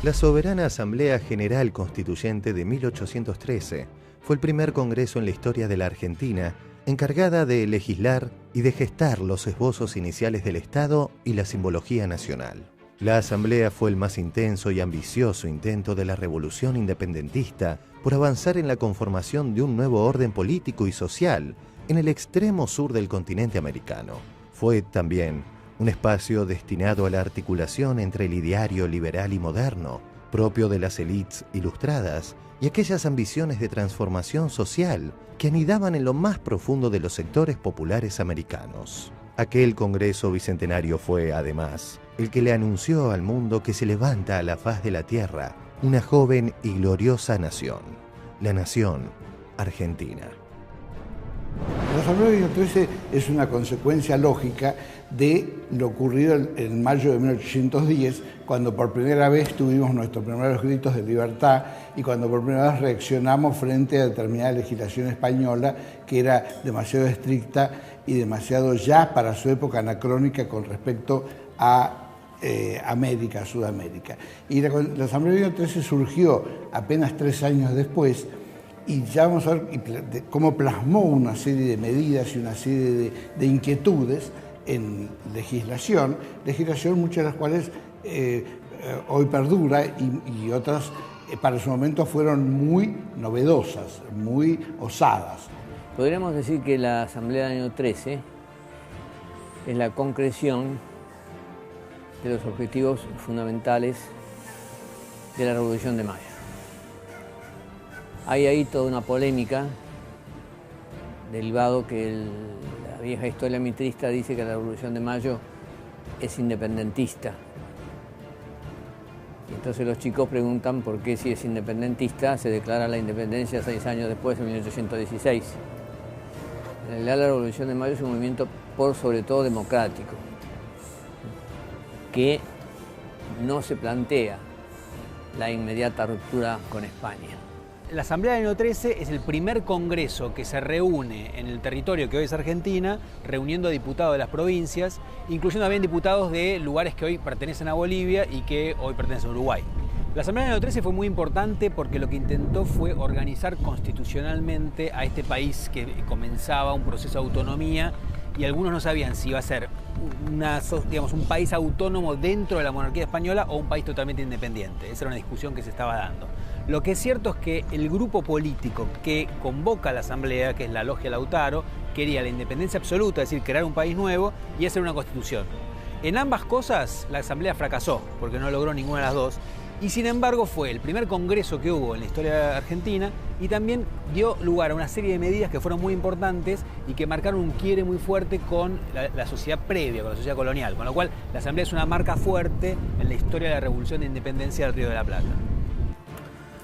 La Soberana Asamblea General Constituyente de 1813 fue el primer congreso en la historia de la Argentina encargada de legislar y de gestar los esbozos iniciales del Estado y la simbología nacional. La Asamblea fue el más intenso y ambicioso intento de la revolución independentista por avanzar en la conformación de un nuevo orden político y social en el extremo sur del continente americano. Fue también un espacio destinado a la articulación entre el ideario liberal y moderno, propio de las élites ilustradas, y aquellas ambiciones de transformación social que anidaban en lo más profundo de los sectores populares americanos. Aquel Congreso Bicentenario fue, además, el que le anunció al mundo que se levanta a la faz de la tierra una joven y gloriosa nación, la nación argentina. La Asamblea de 1813 es una consecuencia lógica de lo ocurrido en mayo de 1810, cuando por primera vez tuvimos nuestros primeros gritos de libertad y cuando por primera vez reaccionamos frente a determinada legislación española que era demasiado estricta y demasiado ya para su época anacrónica con respecto a América, Sudamérica. Y la Asamblea de 1813 surgió apenas 3 años después. Y ya vamos a ver cómo plasmó una serie de medidas y una serie de inquietudes en legislación, muchas de las cuales hoy perdura y otras para su momento fueron muy novedosas, muy osadas. Podríamos decir que la Asamblea del año 13 es la concreción de los objetivos fundamentales de la Revolución de Mayo. Hay ahí toda una polémica, derivado que la vieja historia mitrista dice que la Revolución de Mayo es independentista. Y entonces los chicos preguntan por qué, si es independentista, se declara la independencia 6 años después, en 1816. En realidad la Revolución de Mayo es un movimiento sobre todo democrático, que no se plantea la inmediata ruptura con España. La Asamblea del año 13 es el primer congreso que se reúne en el territorio que hoy es Argentina, reuniendo a diputados de las provincias, incluyendo también diputados de lugares que hoy pertenecen a Bolivia y que hoy pertenecen a Uruguay. La Asamblea del año 13 fue muy importante porque lo que intentó fue organizar constitucionalmente a este país que comenzaba un proceso de autonomía y algunos no sabían si iba a ser un país autónomo dentro de la monarquía española o un país totalmente independiente. Esa era una discusión que se estaba dando. Lo que es cierto es que el grupo político que convoca a la Asamblea, que es la Logia Lautaro, quería la independencia absoluta, es decir, crear un país nuevo y hacer una constitución. En ambas cosas la Asamblea fracasó, porque no logró ninguna de las dos, y sin embargo fue el primer congreso que hubo en la historia argentina y también dio lugar a una serie de medidas que fueron muy importantes y que marcaron un quiebre muy fuerte con la sociedad previa, con la sociedad colonial, con lo cual la Asamblea es una marca fuerte en la historia de la Revolución de Independencia del Río de la Plata.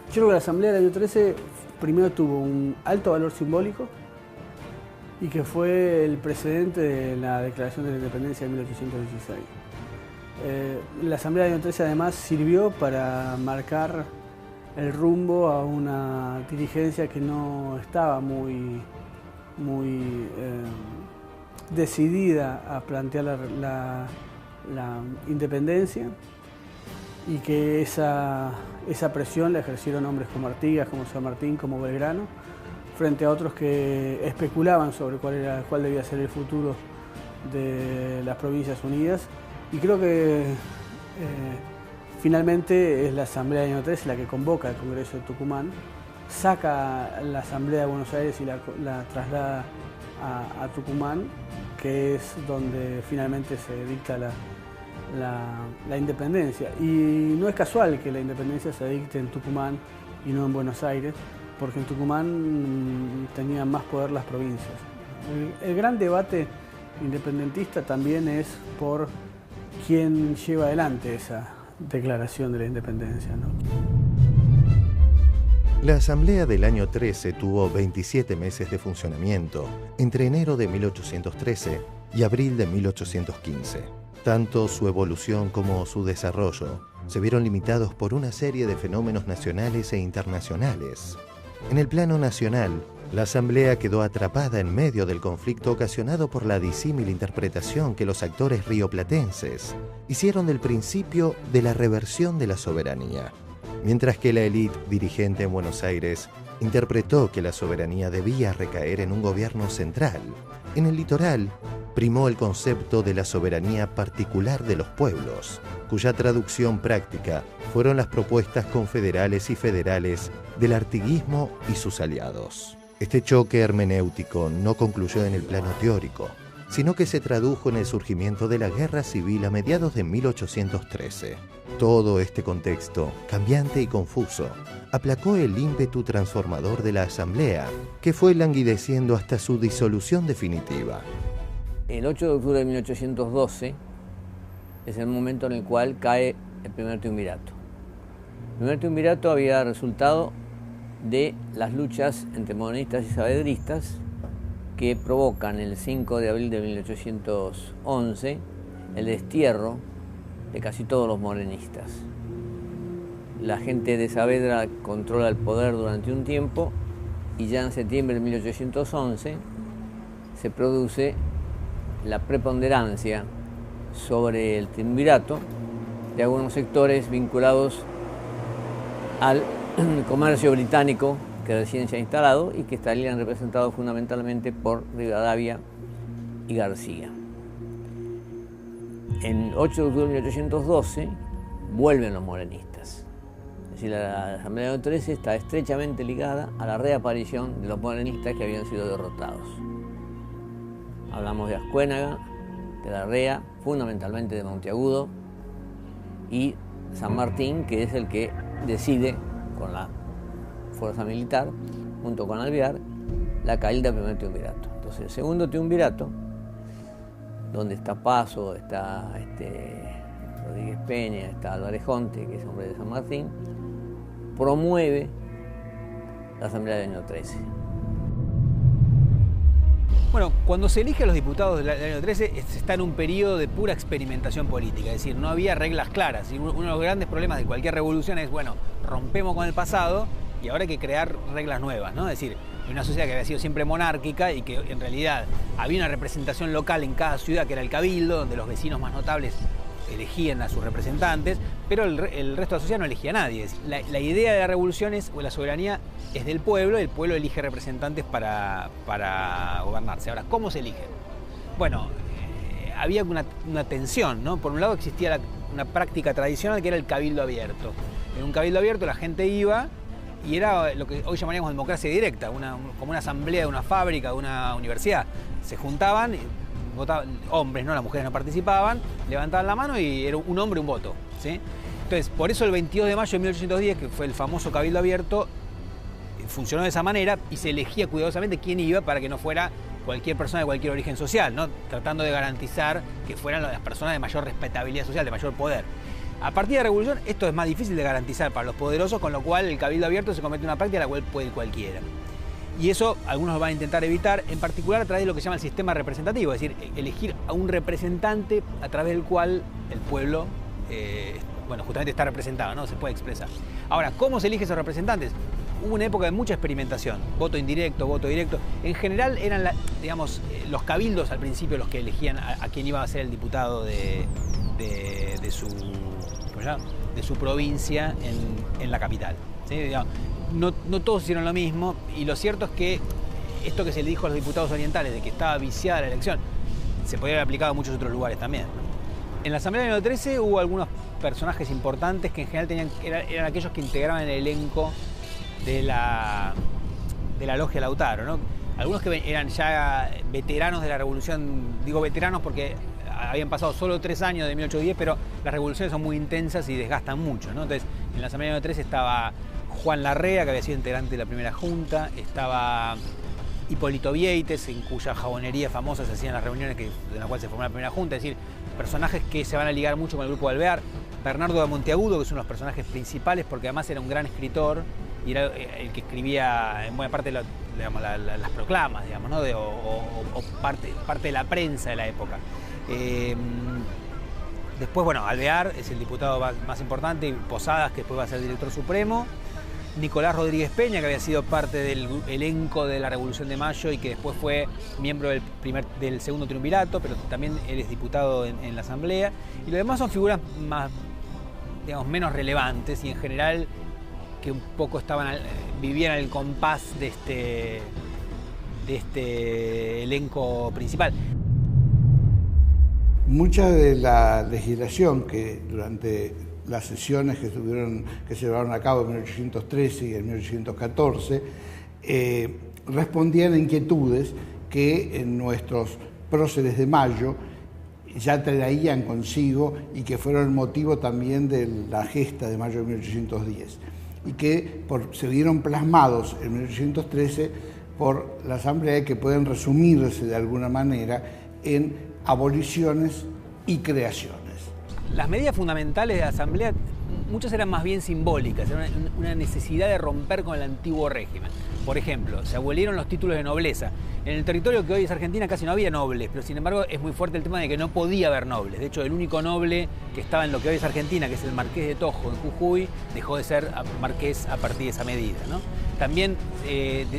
Yo creo que la Asamblea del año 13 primero tuvo un alto valor simbólico y que fue el precedente de la Declaración de la Independencia de 1816. La Asamblea del año 13 además sirvió para marcar el rumbo a una dirigencia que no estaba muy decidida a plantear la independencia y que esa presión la ejercieron hombres como Artigas, como San Martín, como Belgrano, frente a otros que especulaban sobre cuál debía ser el futuro de las Provincias Unidas. Y creo que finalmente es la Asamblea del año 13 la que convoca al Congreso de Tucumán, saca la Asamblea de Buenos Aires y la traslada a Tucumán, que es donde finalmente se dicta la independencia. Y no es casual que la independencia se dicte en Tucumán y no en Buenos Aires, porque en Tucumán tenían más poder las provincias. El gran debate independentista también es por quién lleva adelante esa declaración de la independencia, ¿no? La Asamblea del año 13 tuvo 27 meses de funcionamiento, entre enero de 1813 y abril de 1815. Tanto su evolución como su desarrollo se vieron limitados por una serie de fenómenos nacionales e internacionales. En el plano nacional, La asamblea quedó atrapada en medio del conflicto ocasionado por la disímil interpretación que los actores rioplatenses hicieron del principio de la reversión de la soberanía, mientras que la élite dirigente en Buenos Aires interpretó que la soberanía debía recaer en un gobierno central. En el litoral primó el concepto de la soberanía particular de los pueblos, cuya traducción práctica fueron las propuestas confederales y federales del artiguismo y sus aliados. Este choque hermenéutico no concluyó en el plano teórico, sino que se tradujo en el surgimiento de la Guerra Civil a mediados de 1813. Todo este contexto, cambiante y confuso, aplacó el ímpetu transformador de la Asamblea, que fue languideciendo hasta su disolución definitiva. El 8 de octubre de 1812 es el momento en el cual cae el primer triunvirato. El primer triunvirato había resultado de las luchas entre morenistas y saavedristas que provocan el 5 de abril de 1811 el destierro de casi todos los morenistas. La gente de Saavedra controla el poder durante un tiempo y ya en septiembre de 1811 se produce la preponderancia sobre el triunvirato de algunos sectores vinculados al comercio británico que recién se ha instalado y que estarían representados fundamentalmente por Rivadavia y García. En 8 de octubre de 1812 vuelven los morenistas. Es decir, la Asamblea de 13 está estrechamente ligada a la reaparición de los morenistas que habían sido derrotados. Hablamos de Ascuénaga, de Larrea, fundamentalmente de Monteagudo, y San Martín, que es el que decide con la fuerza militar, junto con Alvear, la caída del primer triunvirato. Entonces, el segundo triunvirato, donde está Paso, está Rodríguez Peña, está Álvarez Jonte, que es hombre de San Martín, promueve la Asamblea del año 13. Bueno, cuando se elige a los diputados del año 13, se está en un periodo de pura experimentación política, es decir, no había reglas claras. Y uno de los grandes problemas de cualquier revolución es, bueno, rompemos con el pasado y ahora hay que crear reglas nuevas, ¿no? Es decir, una sociedad que había sido siempre monárquica y que en realidad había una representación local en cada ciudad, que era el cabildo, donde los vecinos más notables elegían a sus representantes, pero el resto de la sociedad no elegía a nadie. La idea de la revolución es, o la soberanía es del pueblo, y el pueblo elige representantes para gobernarse. Ahora, ¿cómo se eligen? Bueno, había una tensión, ¿no? Por un lado existía una práctica tradicional que era el cabildo abierto. En un cabildo abierto la gente iba y era lo que hoy llamaríamos democracia directa, como una asamblea de una fábrica, de una universidad. Se juntaban, votaban, hombres, ¿no? Las mujeres no participaban, levantaban la mano y era un hombre un voto, ¿sí? Entonces, por eso el 22 de mayo de 1810, que fue el famoso cabildo abierto, funcionó de esa manera y se elegía cuidadosamente quién iba para que no fuera cualquier persona de cualquier origen social, ¿no? Tratando de garantizar que fueran las personas de mayor respetabilidad social, de mayor poder. A partir de la revolución esto es más difícil de garantizar para los poderosos, con lo cual el cabildo abierto se convierte en una práctica a la cual puede ir cualquiera. Y eso algunos lo van a intentar evitar, en particular a través de lo que se llama el sistema representativo, es decir, elegir a un representante a través del cual el pueblo, justamente está representado, ¿no? Se puede expresar. Ahora, ¿cómo se elige esos representantes? Hubo una época de mucha experimentación, voto indirecto, voto directo. En general eran, los cabildos al principio los que elegían a quién iba a ser el diputado de su provincia en la capital, ¿sí? Digamos, no todos hicieron lo mismo, y lo cierto es que esto que se le dijo a los diputados orientales de que estaba viciada la elección se podría haber aplicado a muchos otros lugares también, ¿no? En la Asamblea del año 13 hubo algunos personajes importantes que en general eran aquellos que integraban el elenco de la logia Lautaro, ¿no? Algunos que eran ya veteranos de la revolución, digo veteranos porque habían pasado solo 3 años de 1810, pero las revoluciones son muy intensas y desgastan mucho, ¿no? Entonces, en la Asamblea del año 13 estaba Juan Larrea, que había sido integrante de la primera junta, estaba Hipólito Vieites, en cuya jabonería famosa se hacían las reuniones en las cuales se formó la primera junta, es decir, personajes que se van a ligar mucho con el grupo de Alvear. Bernardo de Monteagudo, que es uno de los personajes principales porque además era un gran escritor y era el que escribía en buena parte las proclamas, digamos, ¿no? o parte de la prensa de la época. Después, bueno, Alvear es el diputado más importante, y Posadas, que después va a ser director supremo. Nicolás Rodríguez Peña, que había sido parte del elenco de la Revolución de Mayo y que después fue miembro del segundo triunvirato, pero también él es diputado en la Asamblea. Y los demás son figuras más, digamos, menos relevantes y en general que un poco vivían al compás de este elenco principal. Mucha de la legislación que durante las sesiones que se llevaron a cabo en 1813 y en 1814 respondían a inquietudes que en nuestros próceres de Mayo ya traían consigo y que fueron el motivo también de la gesta de Mayo de 1810 y que se vieron plasmados en 1813 por la Asamblea y que pueden resumirse de alguna manera en aboliciones y creaciones. Las medidas fundamentales de la Asamblea, muchas eran más bien simbólicas, era una necesidad de romper con el antiguo régimen. Por ejemplo, se abolieron los títulos de nobleza. En el territorio que hoy es Argentina casi no había nobles, pero sin embargo es muy fuerte el tema de que no podía haber nobles. De hecho, el único noble que estaba en lo que hoy es Argentina, que es el Marqués de Tojo en Jujuy, dejó de ser marqués a partir de esa medida, ¿no? También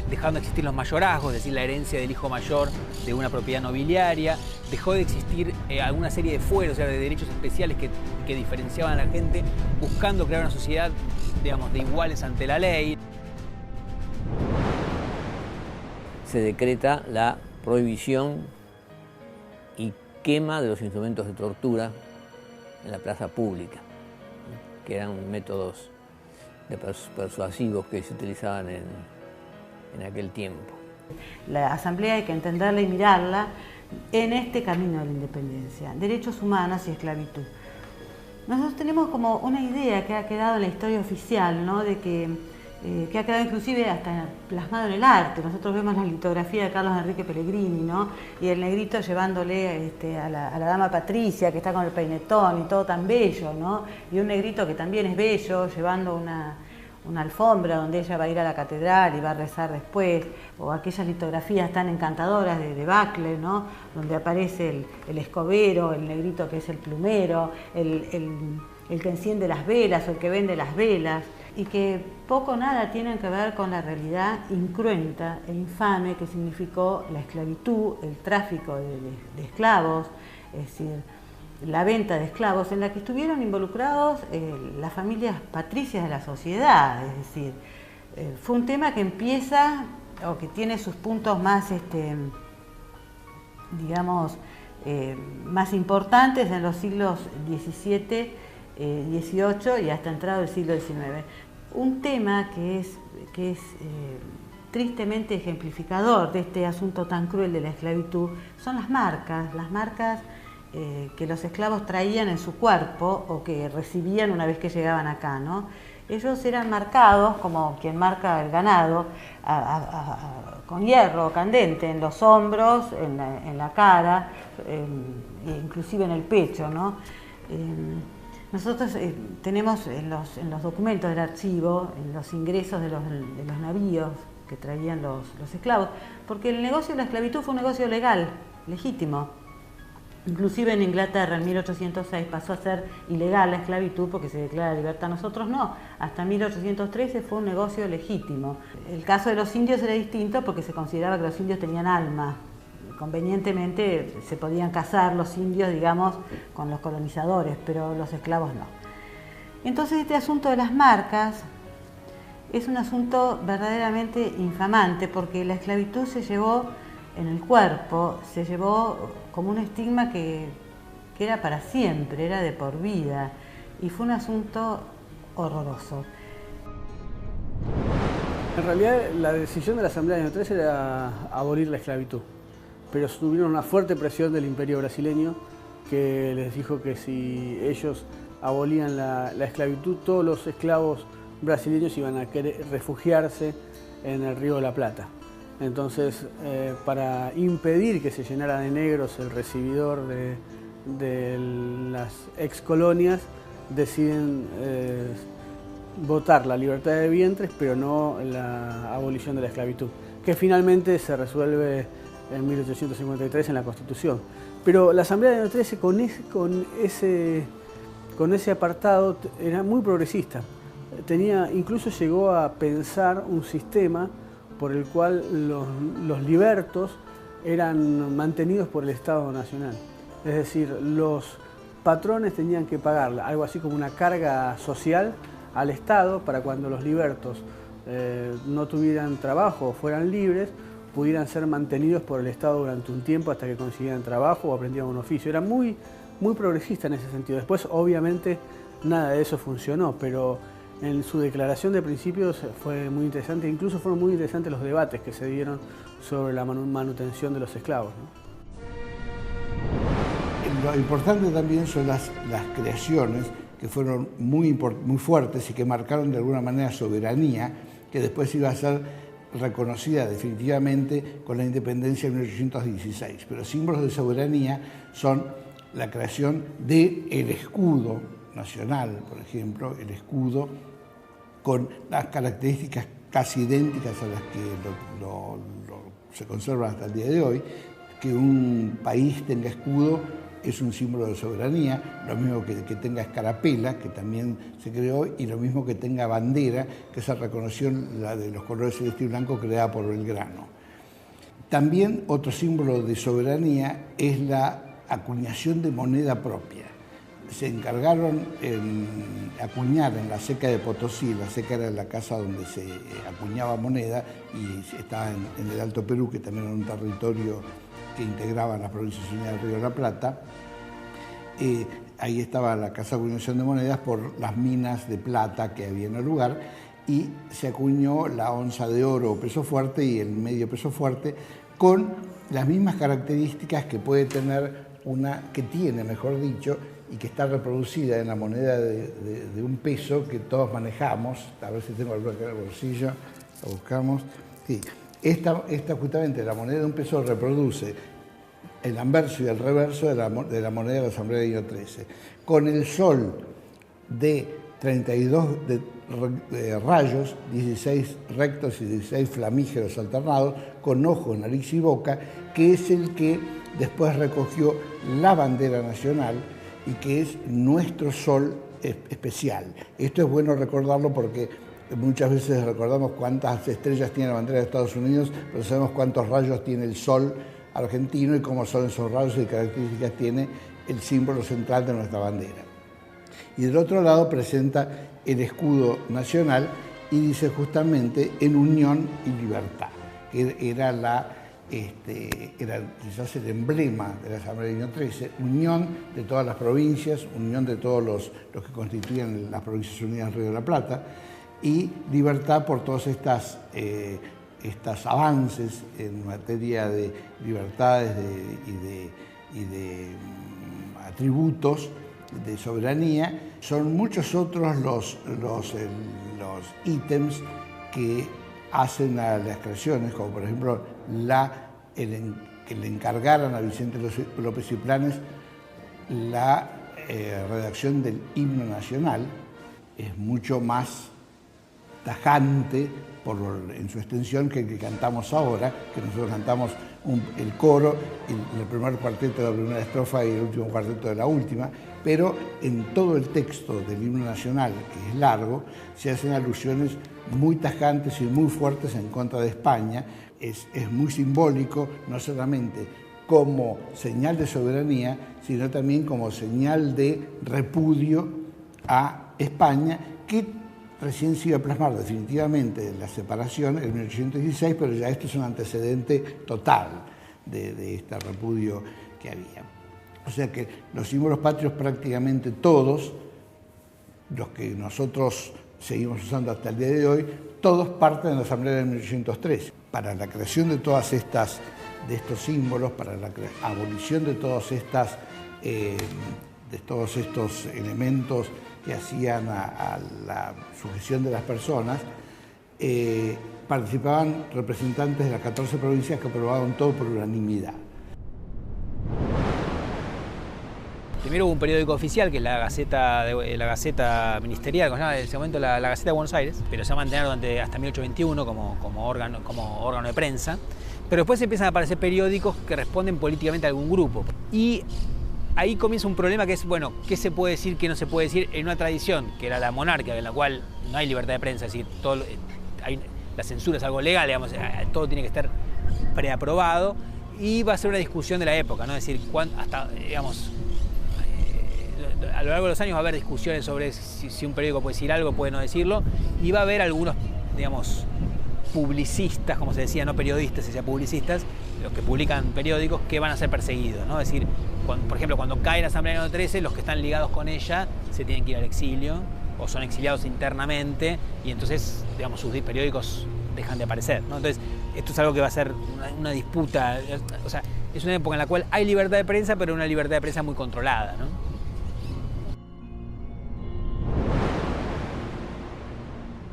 dejaron de existir los mayorazgos, es decir, la herencia del hijo mayor de una propiedad nobiliaria. Dejó de existir alguna serie de fueros, o sea, de derechos especiales que diferenciaban a la gente, buscando crear una sociedad, digamos, de iguales ante la ley. Se decreta la prohibición y quema de los instrumentos de tortura en la plaza pública, que eran métodos persuasivos que se utilizaban en aquel tiempo. La Asamblea hay que entenderla y mirarla en este camino de la independencia, derechos humanos y esclavitud. Nosotros tenemos como una idea que ha quedado en la historia oficial, ¿no? De que ha quedado inclusive hasta plasmado en el arte. Nosotros vemos la litografía de Carlos Enrique Pellegrini, ¿no? Y el negrito llevándole a la dama Patricia, que está con el peinetón y todo tan bello, ¿no? Y un negrito que también es bello, llevando una alfombra donde ella va a ir a la catedral y va a rezar después, o aquellas litografías tan encantadoras de Bacle, ¿no? Donde aparece el escobero, el negrito que es el plumero, el que enciende las velas o el que vende las velas, y que poco o nada tienen que ver con la realidad incruenta e infame que significó la esclavitud, el tráfico de esclavos, es decir, la venta de esclavos, en la que estuvieron involucrados las familias patricias de la sociedad. Es decir, fue un tema que empieza, o que tiene sus puntos más, digamos, más importantes en los siglos XVII, XVIII y hasta entrado el siglo XIX. Un tema que es tristemente ejemplificador de este asunto tan cruel de la esclavitud son las marcas que los esclavos traían en su cuerpo o que recibían una vez que llegaban acá, ¿no? Ellos eran marcados, como quien marca el ganado, con hierro candente en los hombros, en la cara, inclusive en el pecho, ¿no? Nosotros tenemos en los documentos del archivo, en los ingresos de los navíos que traían los esclavos, porque el negocio de la esclavitud fue un negocio legal, legítimo. Inclusive en Inglaterra en 1806 pasó a ser ilegal la esclavitud porque se declara libertad. Nosotros no, hasta 1813 fue un negocio legítimo. El caso de los indios era distinto porque se consideraba que los indios tenían alma. Convenientemente se podían casar los indios, digamos, con los colonizadores, pero los esclavos no. Entonces este asunto de las marcas es un asunto verdaderamente infamante porque la esclavitud se llevó en el cuerpo, se llevó como un estigma que era para siempre, era de por vida, y fue un asunto horroroso. En realidad la decisión de la Asamblea del año 13 era abolir la esclavitud, pero tuvieron una fuerte presión del imperio brasileño que les dijo que si ellos abolían la esclavitud, todos los esclavos brasileños iban a querer refugiarse en el Río de la Plata. Entonces, para impedir que se llenara de negros el recibidor de las excolonias, deciden votar la libertad de vientres, pero no la abolición de la esclavitud, que finalmente se resuelve en 1853 en la Constitución. Pero la Asamblea del año 13 con ese apartado era muy progresista. incluso llegó a pensar un sistema por el cual los libertos eran mantenidos por el Estado Nacional. Es decir, los patrones tenían que pagar algo así como una carga social al Estado para cuando los libertos no tuvieran trabajo o fueran libres, pudieran ser mantenidos por el Estado durante un tiempo hasta que consiguieran trabajo o aprendieran un oficio. Era muy progresista en ese sentido. Después, obviamente, nada de eso funcionó, pero en su declaración de principios fue muy interesante. Incluso fueron muy interesantes los debates que se dieron sobre la manutención de los esclavos, ¿no? Lo importante también son las creaciones que fueron muy fuertes y que marcaron de alguna manera soberanía, que después iba a ser reconocida definitivamente con la independencia de 1816. Pero símbolos de soberanía son la creación del escudo nacional, por ejemplo, el escudo con las características casi idénticas a las que se conservan hasta el día de hoy. Que un país tenga escudo es un símbolo de soberanía, lo mismo que tenga escarapela, que también se creó, y lo mismo que tenga bandera, que se reconoció la de los colores celeste y blanco creada por Belgrano. También otro símbolo de soberanía es la acuñación de moneda propia. Se encargaron en acuñar en la Seca de Potosí. La Seca era la casa donde se acuñaba moneda y estaba en el Alto Perú, que también era un territorio que integraba las Provincias Unidas del Río de la Plata. Ahí estaba la casa de acuñación de monedas por las minas de plata que había en el lugar, y se acuñó la onza de oro o peso fuerte y el medio peso fuerte con las mismas características que puede tener que tiene, mejor dicho, y que está reproducida en la moneda de un peso que todos manejamos. A ver si tengo algo acá en el bolsillo, la buscamos. Sí. Esta justamente, la moneda de un peso, reproduce el anverso y el reverso de la moneda de la Asamblea del año 13, con el sol de 32 rayos, 16 rectos y 16 flamígeros alternados, con ojo, nariz y boca, que es el que después recogió la bandera nacional y que es nuestro sol especial. Esto es bueno recordarlo porque muchas veces recordamos cuántas estrellas tiene la bandera de Estados Unidos, pero sabemos cuántos rayos tiene el sol argentino y cómo son esos rayos y características tiene el símbolo central de nuestra bandera. Y del otro lado presenta el escudo nacional y dice justamente en unión y libertad, que era quizás el emblema de la Asamblea del año 13, unión de todas las provincias, unión de todos los que constituyen las Provincias Unidas del Río de la Plata, y libertad por todos estos avances en materia de libertades y de atributos de soberanía. Son muchos otros los ítems que hacen a las creaciones, como por ejemplo que le encargaran a Vicente López y Planes la redacción del himno nacional. Es mucho más tajante en su extensión que el que cantamos ahora, que nosotros cantamos el coro, el primer cuarteto de la primera estrofa y el último cuarteto de la última, pero en todo el texto del himno nacional, que es largo, se hacen alusiones muy tajantes y muy fuertes en contra de España. Es muy simbólico, no solamente como señal de soberanía, sino también como señal de repudio a España, que recién se iba a plasmar definitivamente en la separación en 1816, pero ya esto es un antecedente total de este repudio que había. O sea que los símbolos patrios prácticamente todos, los que nosotros seguimos usando hasta el día de hoy, todos parten de la Asamblea de 1803. Para la creación de estos símbolos, para la abolición de todos estos elementos que hacían a la sujeción de las personas, participaban representantes de las 14 provincias que aprobaban todo por unanimidad. Primero hubo un periódico oficial, que es la Gaceta Ministerial, que se llama en ese momento la Gaceta de Buenos Aires, pero se va a mantener hasta 1821 como órgano de prensa. Pero después empiezan a aparecer periódicos que responden políticamente a algún grupo. Y ahí comienza un problema que es, bueno, ¿qué se puede decir, qué no se puede decir en una tradición que era la monárquica, en la cual no hay libertad de prensa, es decir, la censura es algo legal, digamos, todo tiene que estar preaprobado, y va a ser una discusión de la época, ¿no? Es decir, hasta, digamos, a lo largo de los años va a haber discusiones sobre si un periódico puede decir algo, puede no decirlo, y va a haber algunos, digamos, publicistas, como se decía, no periodistas, se decía publicistas, los que publican periódicos, que van a ser perseguidos, ¿no? Es decir, por ejemplo, cuando cae la Asamblea del año 13, los que están ligados con ella se tienen que ir al exilio, o son exiliados internamente, y entonces, digamos, sus periódicos dejan de aparecer, ¿no? Entonces, esto es algo que va a ser una disputa, o sea, es una época en la cual hay libertad de prensa, pero una libertad de prensa muy controlada, ¿no?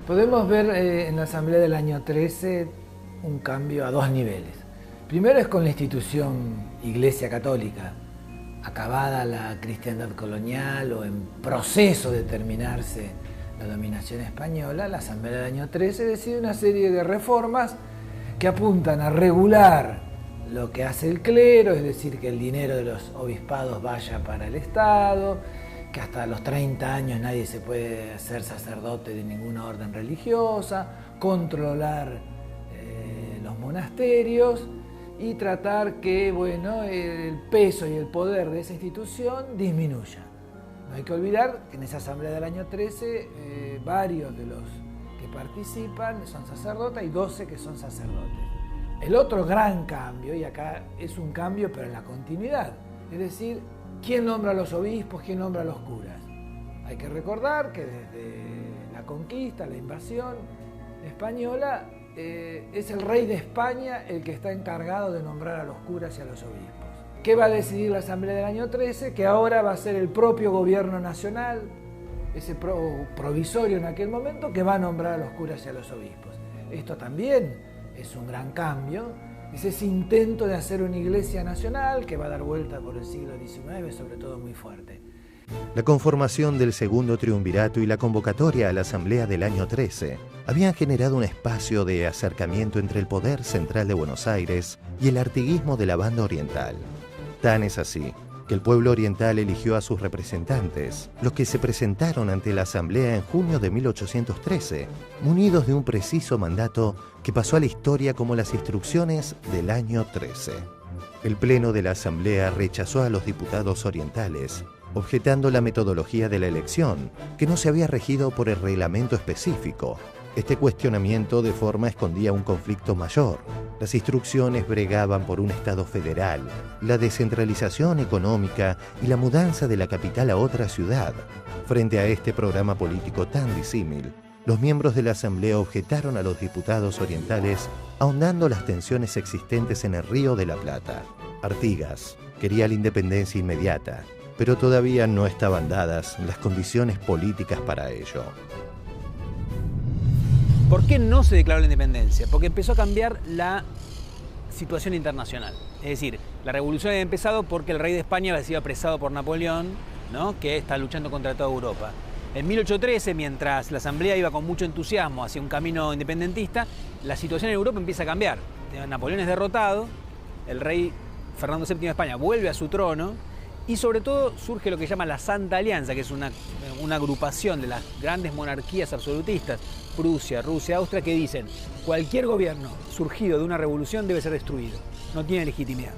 Podemos ver en la Asamblea del año 13 un cambio a dos niveles. Primero es con la institución Iglesia Católica, acabada la cristiandad colonial o en proceso de terminarse la dominación española. La Asamblea del año 13 decide una serie de reformas que apuntan a regular lo que hace el clero, es decir, que el dinero de los obispados vaya para el Estado, que hasta los 30 años nadie se puede hacer sacerdote de ninguna orden religiosa, controlar los monasterios y tratar que, bueno, el peso y el poder de esa institución disminuya. No hay que olvidar que en esa Asamblea del año 13 varios de los que participan son sacerdotes y 12 que son sacerdotes. El otro gran cambio, y acá es un cambio pero en la continuidad, es decir, ¿quién nombra a los obispos? ¿Quién nombra a los curas? Hay que recordar que desde la conquista, la invasión española, es el rey de España el que está encargado de nombrar a los curas y a los obispos. ¿Qué va a decidir la Asamblea del año 13? Que ahora va a ser el propio gobierno nacional, ese provisorio en aquel momento, que va a nombrar a los curas y a los obispos. Esto también es un gran cambio. Es ese intento de hacer una iglesia nacional que va a dar vuelta por el siglo XIX, sobre todo muy fuerte. La conformación del Segundo Triunvirato y la convocatoria a la Asamblea del año 13 habían generado un espacio de acercamiento entre el poder central de Buenos Aires y el artiguismo de la banda oriental. Tan es así que el pueblo oriental eligió a sus representantes, los que se presentaron ante la Asamblea en junio de 1813, munidos de un preciso mandato que pasó a la historia como las instrucciones del año 13. El Pleno de la Asamblea rechazó a los diputados orientales, objetando la metodología de la elección, que no se había regido por el reglamento específico. Este cuestionamiento de forma escondía un conflicto mayor. Las instrucciones bregaban por un Estado federal, la descentralización económica y la mudanza de la capital a otra ciudad. Frente a este programa político tan disímil, los miembros de la Asamblea objetaron a los diputados orientales, ahondando las tensiones existentes en el Río de la Plata. Artigas quería la independencia inmediata, pero todavía no estaban dadas las condiciones políticas para ello. ¿Por qué no se declaró la independencia? Porque empezó a cambiar la situación internacional. Es decir, la revolución había empezado porque el rey de España había sido apresado por Napoleón, ¿no?, que está luchando contra toda Europa. En 1813, mientras la Asamblea iba con mucho entusiasmo hacia un camino independentista, la situación en Europa empieza a cambiar. Napoleón es derrotado, el rey Fernando VII de España vuelve a su trono, y sobre todo surge lo que llama la Santa Alianza, que es una agrupación de las grandes monarquías absolutistas, Prusia, Rusia, Austria, que dicen: cualquier gobierno surgido de una revolución debe ser destruido, no tiene legitimidad.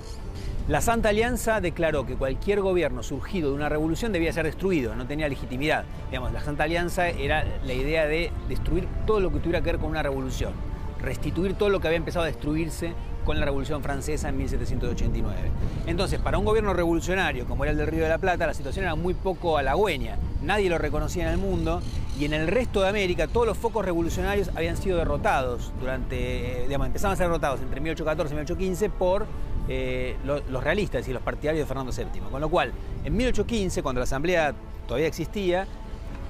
La Santa Alianza declaró que cualquier gobierno surgido de una revolución debía ser destruido, no tenía legitimidad. Digamos, la Santa Alianza era la idea de destruir todo lo que tuviera que ver con una revolución, restituir todo lo que había empezado a destruirse con la Revolución Francesa en 1789. Entonces, para un gobierno revolucionario como era el del Río de la Plata, la situación era muy poco halagüeña. Nadie lo reconocía en el mundo, y en el resto de América todos los focos revolucionarios habían sido derrotados empezaban a ser derrotados entre 1814 y 1815 por los realistas y los partidarios de Fernando VII. Con lo cual, en 1815, cuando la Asamblea todavía existía,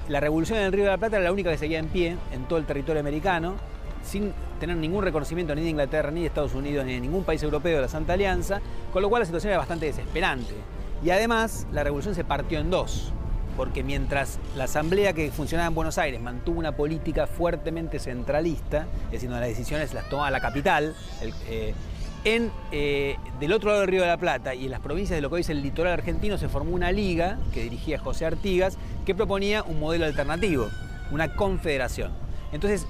la revolución en el Río de la Plata era la única que seguía en pie en todo el territorio americano, sin tener ningún reconocimiento ni de Inglaterra, ni de Estados Unidos, ni de ningún país europeo de la Santa Alianza, con lo cual la situación era bastante desesperante. Y además, la revolución se partió en dos, porque mientras la Asamblea que funcionaba en Buenos Aires mantuvo una política fuertemente centralista, es decir, donde las decisiones las tomaba la capital, Del otro lado del Río de la Plata y en las provincias de lo que hoy es el litoral argentino se formó una liga que dirigía José Artigas que proponía un modelo alternativo, una confederación. Entonces,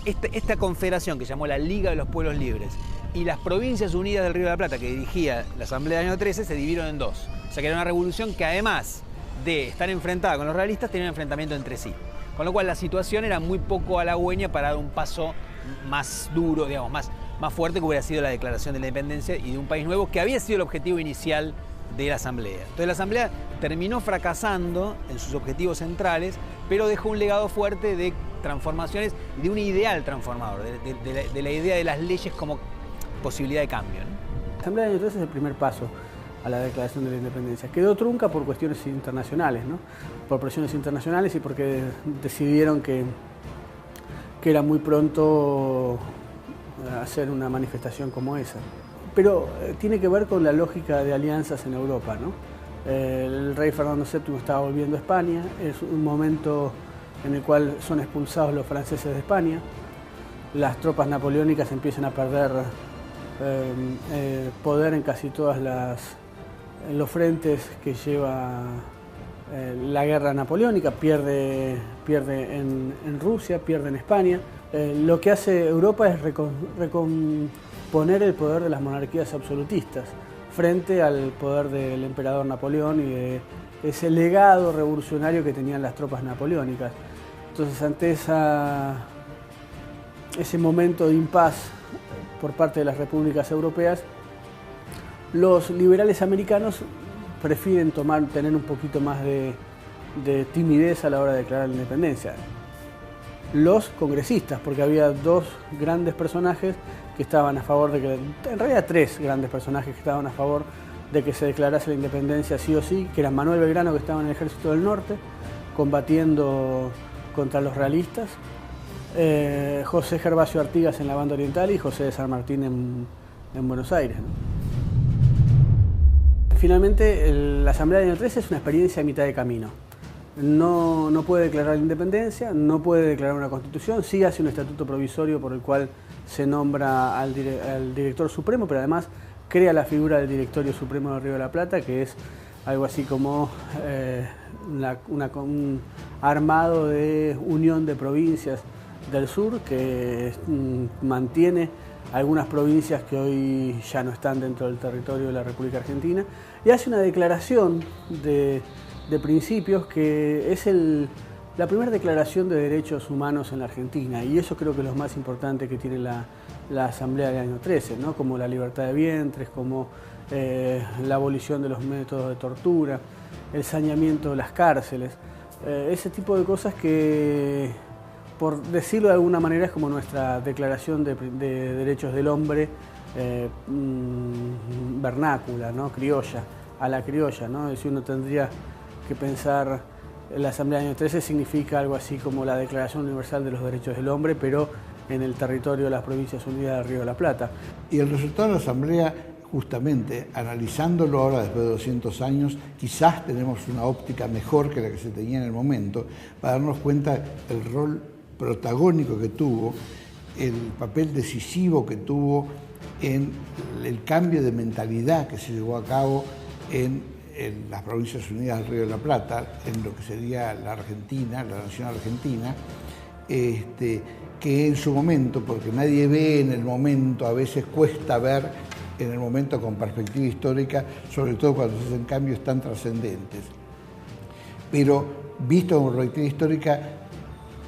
esta confederación que llamó la Liga de los Pueblos Libres y las Provincias Unidas del Río de la Plata que dirigía la Asamblea del año 13 se dividieron en dos. O sea que era una revolución que además de estar enfrentada con los realistas tenía un enfrentamiento entre sí. Con lo cual la situación era muy poco halagüeña para dar un paso más duro, digamos, más fuerte que hubiera sido la declaración de la independencia y de un país nuevo que había sido el objetivo inicial de la Asamblea. Entonces la Asamblea terminó fracasando en sus objetivos centrales, pero dejó un legado fuerte de transformaciones y de un ideal transformador, de la idea de las leyes como posibilidad de cambio, ¿no? La Asamblea del año 13 es el primer paso a la declaración de la independencia. Quedó trunca por cuestiones internacionales, ¿no? Por presiones internacionales y porque decidieron que era muy pronto hacer una manifestación como esa. Pero tiene que ver con la lógica de alianzas en Europa, ¿no? El rey Fernando VII estaba volviendo a España, es un momento en el cual son expulsados los franceses de España, las tropas napoleónicas empiezan a perder poder en casi todas los frentes que lleva la guerra napoleónica, pierde en Rusia, pierde en España. Lo que hace Europa es recomponer el poder de las monarquías absolutistas frente al poder del emperador Napoleón y de ese legado revolucionario que tenían las tropas napoleónicas. Entonces, ante ese momento de impas por parte de las repúblicas europeas, los liberales americanos prefieren tener un poquito más de timidez a la hora de declarar la independencia. Los congresistas, porque había dos grandes personajes que estaban a favor de que, en realidad tres grandes personajes que estaban a favor de que se declarase la independencia sí o sí, que eran Manuel Belgrano, que estaba en el Ejército del Norte, combatiendo contra los realistas, José Gervasio Artigas en la banda oriental y José de San Martín en Buenos Aires, ¿no? Finalmente, la Asamblea del año 13 es una experiencia a mitad de camino. No puede declarar la independencia, no puede declarar una constitución, sí hace un estatuto provisorio por el cual se nombra al director supremo, pero además crea la figura del Directorio Supremo del Río de la Plata, que es algo así como un armado de unión de provincias del sur que mantiene algunas provincias que hoy ya no están dentro del territorio de la República Argentina, y hace una declaración de principios que es la primera declaración de derechos humanos en la Argentina, y eso creo que es lo más importante que tiene la Asamblea del año 13, ¿no? Como la libertad de vientres, como la abolición de los métodos de tortura, el saneamiento de las cárceles, ese tipo de cosas que, por decirlo de alguna manera, es como nuestra declaración de derechos del hombre vernácula, ¿no? Criolla, a la criolla, ¿no? Es decir, uno tendría que pensar la Asamblea del año 13 significa algo así como la Declaración Universal de los Derechos del Hombre, pero en el territorio de las Provincias Unidas del Río de la Plata. Y el resultado de la Asamblea, justamente, analizándolo ahora después de 200 años, quizás tenemos una óptica mejor que la que se tenía en el momento, para darnos cuenta del rol protagónico que tuvo, el papel decisivo que tuvo en el cambio de mentalidad que se llevó a cabo en las Provincias Unidas del Río de la Plata, en lo que sería la Argentina, la nación argentina, que en su momento, porque nadie ve en el momento, a veces cuesta ver en el momento con perspectiva histórica, sobre todo cuando se hacen cambios tan trascendentes. Pero visto con perspectiva histórica,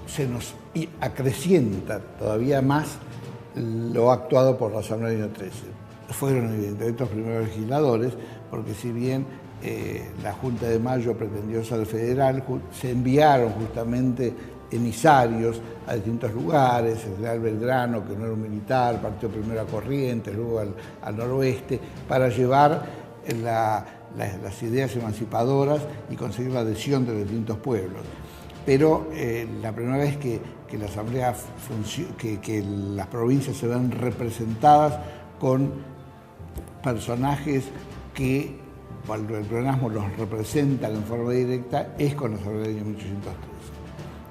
se nos acrecienta todavía más lo actuado por la Asamblea del año 13. Fueron evidentemente los primeros legisladores, porque si bien la Junta de Mayo pretendió ser federal, se enviaron justamente emisarios a distintos lugares, el general Belgrano, que no era un militar, partió primero a Corrientes, luego al noroeste, para llevar las ideas emancipadoras y conseguir la adhesión de los distintos pueblos. Pero la primera vez que la Asamblea que las provincias se ven representadas con personajes que cuando el peronismo los representan en forma directa es con la Asamblea del año 1813.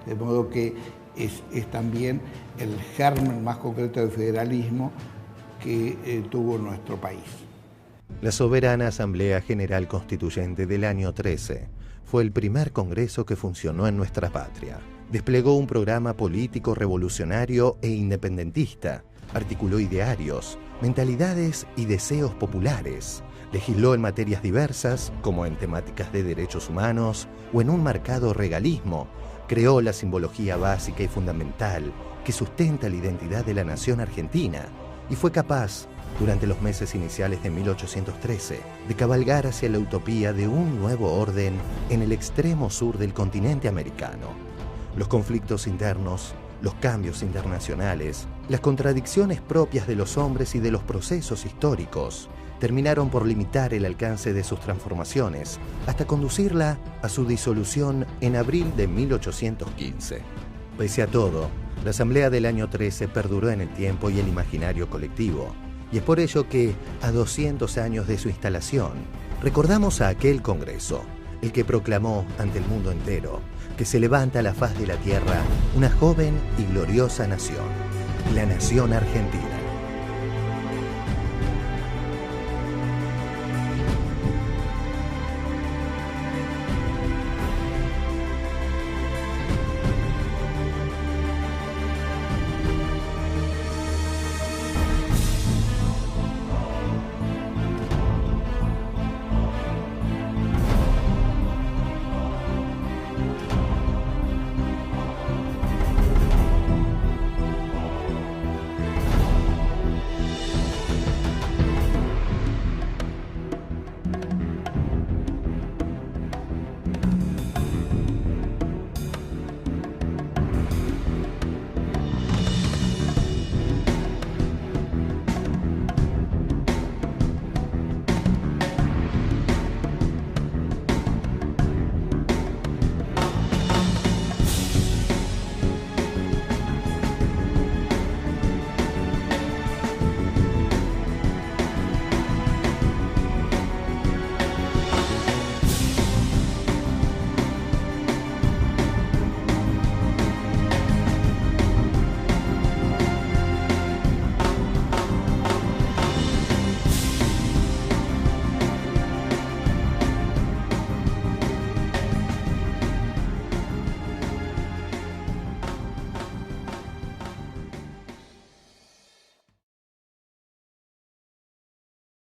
De modo que es también el germen más concreto del federalismo que tuvo nuestro país. La soberana Asamblea General Constituyente del año 13 fue el primer congreso que funcionó en nuestra patria. Desplegó un programa político revolucionario e independentista, articuló idearios, mentalidades y deseos populares, legisló en materias diversas, como en temáticas de derechos humanos o en un marcado regalismo, creó la simbología básica y fundamental que sustenta la identidad de la nación argentina y fue capaz, durante los meses iniciales de 1813, de cabalgar hacia la utopía de un nuevo orden en el extremo sur del continente americano. Los conflictos internos, los cambios internacionales, las contradicciones propias de los hombres y de los procesos históricos terminaron por limitar el alcance de sus transformaciones hasta conducirla a su disolución en abril de 1815. Pese a todo, la Asamblea del año 13 perduró en el tiempo y el imaginario colectivo, y es por ello que, a 200 años de su instalación, recordamos a aquel Congreso, el que proclamó ante el mundo entero que se levanta a la faz de la tierra una joven y gloriosa nación, la nación argentina.